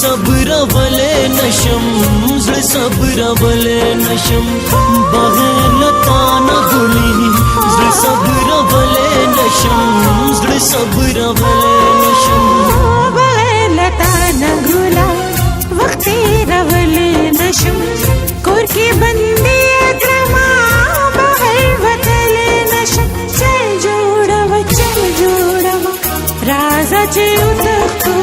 صبر ولې نشم زړه صبر ولې نشم بغیر لتا نه ګلي زړه صبر ولې نشم زړه صبر ولې نشم بغیر لتا نه ګلا وخت راولې نشم کور کې بندي کرما بغیر وتلې نشم چل جوړه راځه چې وتښتو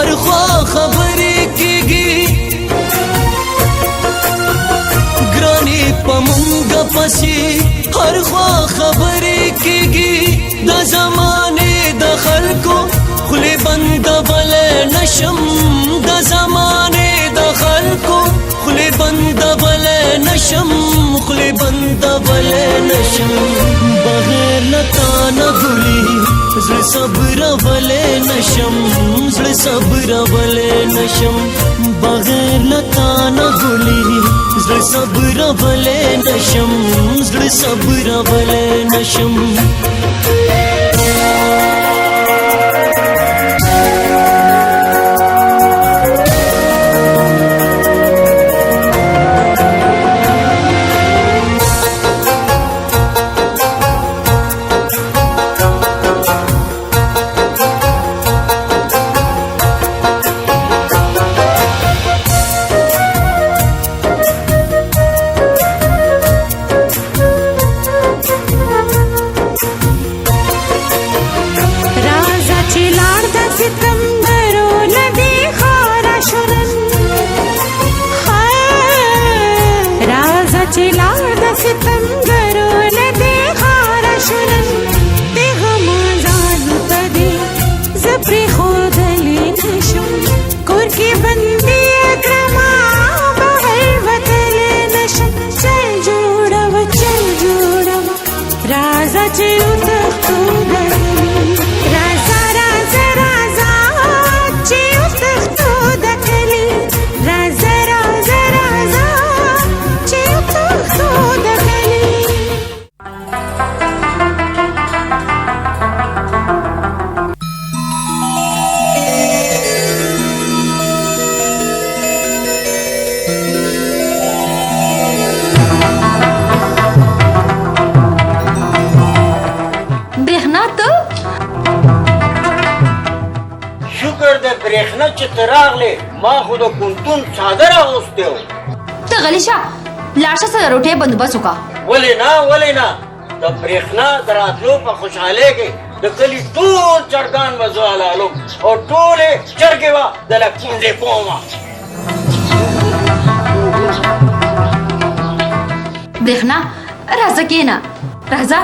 हर ख्वा खबरी कीगी ग्रानी पमुंगा पसी हर ख्वा खबरी कीगी द जमाने दखल को खुले बंद बले नशम द जमाने दखल को खुले बंद बले नशम खुले बंद बले नशम बगैर लता न गुली زړه صبر ولې نشم زړه صبر ولې نشم بغیر لتا نه ګلي زړه صبر ولې نشم زړه صبر ولې نشم برېښنا چې ته راغلې ما خو د کونتون څادر اغوستی و ته غلی شه لاړ شه سره روټۍ بندوبست وکړه ولې نه د برېښنا د راتلو په خوشحالۍ کې د کلي ټول چرګان به زه حلالوم او ټولې چرګې به د لکونځې کومه برېښنا راځه کښېنه راځه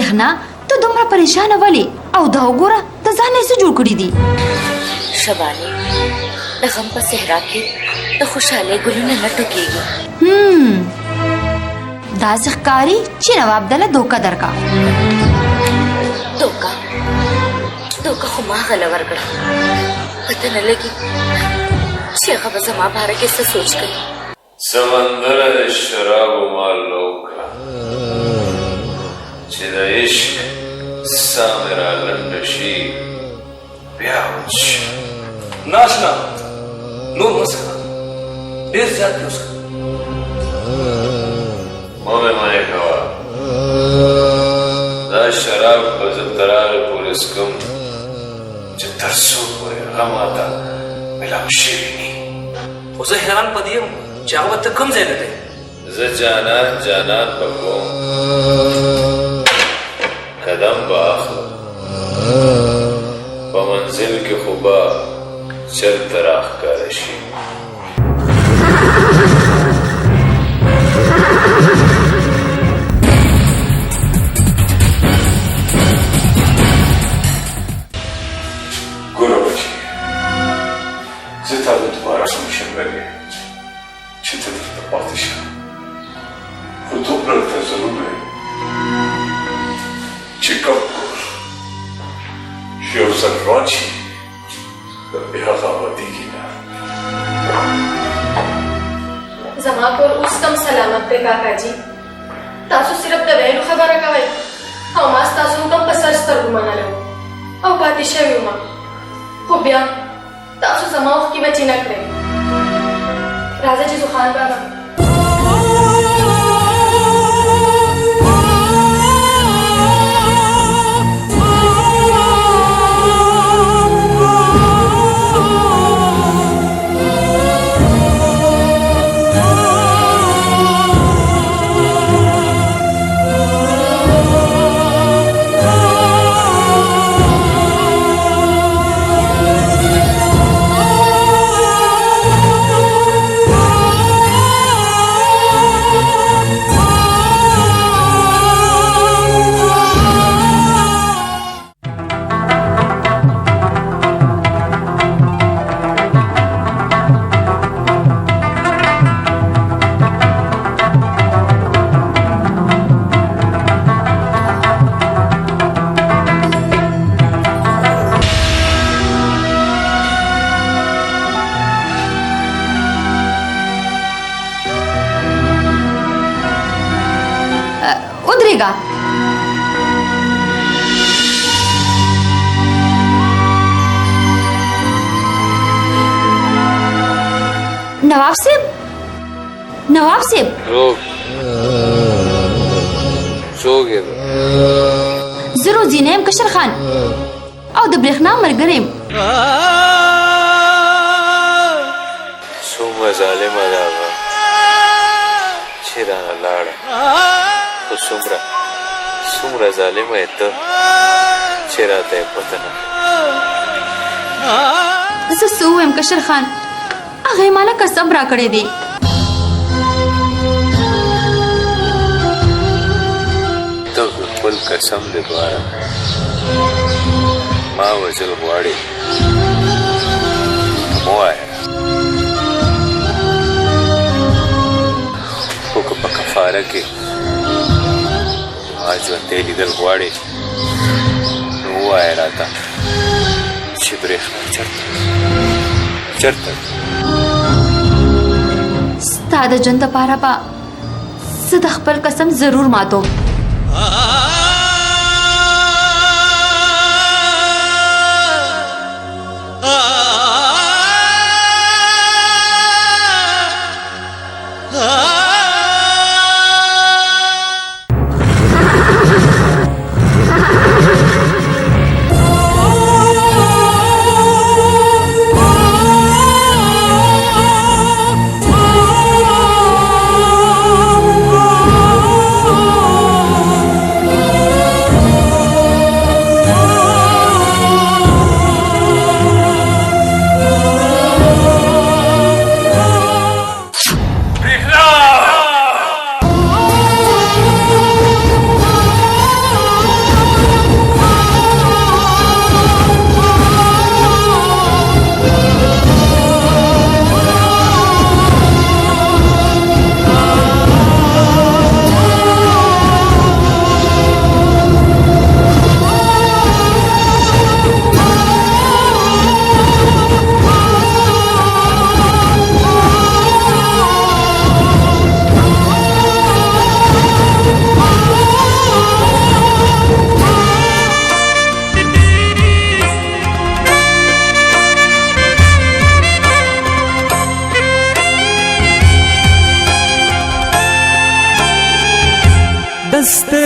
برېښنا ته دومره پریشانه ولې او دا وګوره د ځان نه څه جوړ کړي دي شبانې د غم په صحرا کې د خوشحالۍ ګلونه نه ټوکېږي داسې ښکاري چې نواب دله دوکه درکا دوکه خو ما غله ورکړه پته نه لګي چې هغه به زما باره کې څه سوچ کوي سمندر د شرابو مال وکړه چې د عشق ساه مې را لنډه شي بیا وچ ناشنا نور مه څښه ډېر زیات مه څښه मोमे मने कवा दा शराब बजत तरार पुलिस कम तरसो गमाता मिलाम शेविनी उसे हैरान पदियम चावत कम जाने दे ज जानान बको कदम बाख बमंजिल के खुबा चल तराख का रशी जमापुर उस कम सलामत पे काका जी तासु सिर्फ द वैनु खबर कवई औ मास तासु कम पसर स्तर गुमाना लो औ पातिशा युमा हो बिया तासु जमाव की बची न करे राजा जी सुखान बाबा उधरेगा नवाब साहब रोक सो गए जरूर जीनेम कशर खान और दब्रेखना मरगरेम सुमा जालिम आदाबा छिराना लाड़ा तो सुमरा जालिम है तो छिराते पतना सुएम कशर खान आगे माला कसम रा करे दे तो कुल कसम दे द्वारा माँ वजल वाड़ी मोआया को पकफारा के आज तेली दल वाड़ी वो आया रहता छिब्रेख चरता स्ताद जंत पारा बा सदख पर कसम जरूर मातो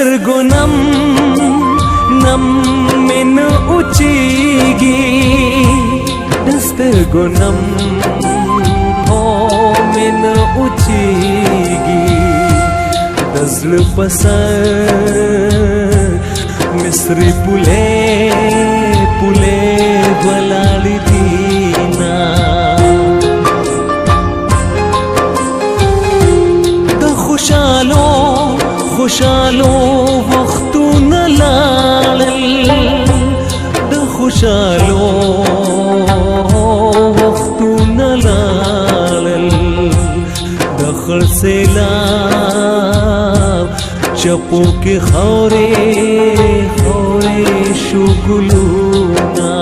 سترګو نم نم من اوچیږي د سترګو نم هو من اوچیږي د زړه په سر مصري پولې پولې ولاړې دینا د خوشالو خوشالو وختونه لاړل د خوشالو وختونه لاړل د خرڅلاب چپو کې خورې خورې شو ګلونه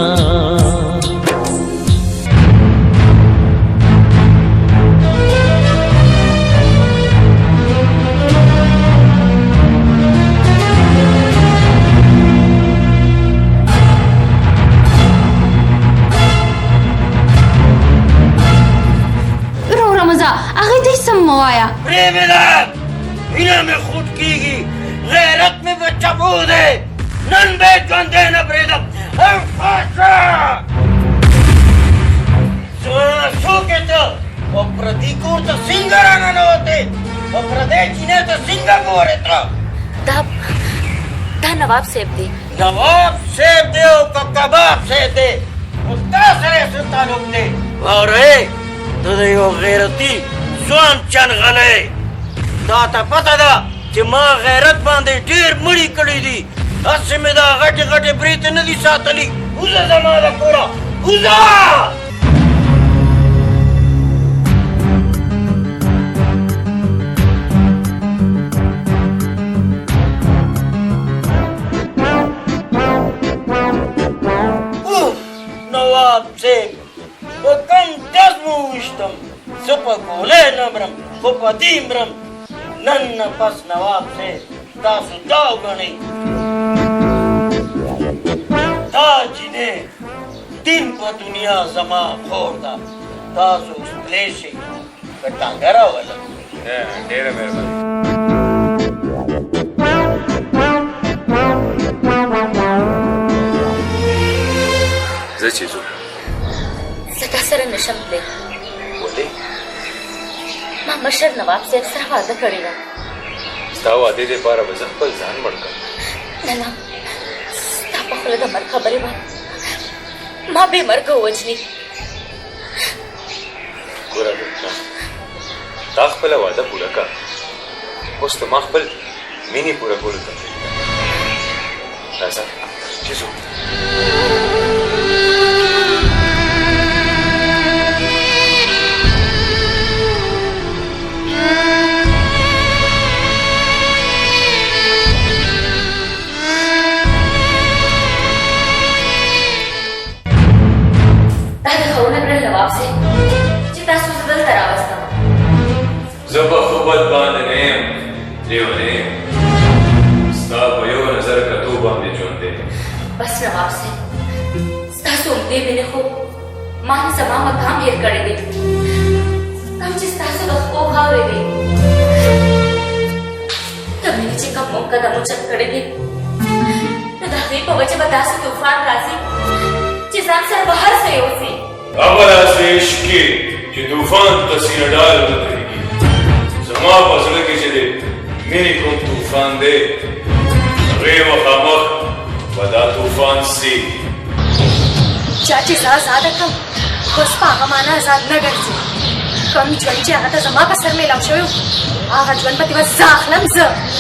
موایا پریملان اینا میں خود کی گی غیرت میں بچہ بود ہے نن بیت گندے نہ پریدم فاشا سو کہتا وہ پردیکور تو سنگرانا نہ ہوتے وہ پردیچی نے تو سنگاپور اترا دا نواب صاحب دی نواب صاحب دے او کباب صاحب دے استا سرے سلطان دے اور اے تو دیو غیرتی ځوان چن غلی دا ته پته ده چې ما غیرت باندې ډېر مړي کړي دي هسې مې دا غټې غټې برېتې نه دي ساتلي وځه زما د کوره وځه نواب صاحب په کم ډز مو وویشتم زه په ګولۍ نه مرم خو په دې مرم نن نه پس نواب صاحب تاسو دا وګڼئ دا جینۍ دین په دنیا زما خور ده تاسو ستلی شئ که ټانګه راولم ډېره مهرباني زه چې ځو زه تا سره نشم تللی ولې ما مشر نواب صاحب سره واده کړې ده ستا واده دپاره به زه خپل ځان مړ کړم نه نه ستا په خوله د مرګ خبرې به ما بې مرګه ووجني ګوره لطفا تا خپله واده پوره کړه اوس ته ما خپل مینې پوره کولو ته پرېږده راځه چې ځو زه په ښه بد باندې نه یم لیونې ستا په یو نظر کتو باندې ژوند دی بس نواب صاحب ستاسو اوږدې مینې خو ما نه زما مقام هېر کړی دی کوم چې ستاسو د خپو خاورې دی د مینې چې کوم موقع د اوچت کړی دی نو د هغې په وجه به داسې طوفان راځي چې ځان سره به هر څه یوسي هغه داسې عشق کې چې طوفان ته سینه ډال ودرېږي زما په زړه کې چې دی مینې کوم طوفان دی هغې مخامخ به دا طوفان سي چا چې زه ازاده کړم اوس په هغه معنا ازاد نه ګرځي کوم ژوند چې هغه ته زما په سر میلاو شوی و هغه ژوند به دې به زه اخلم زه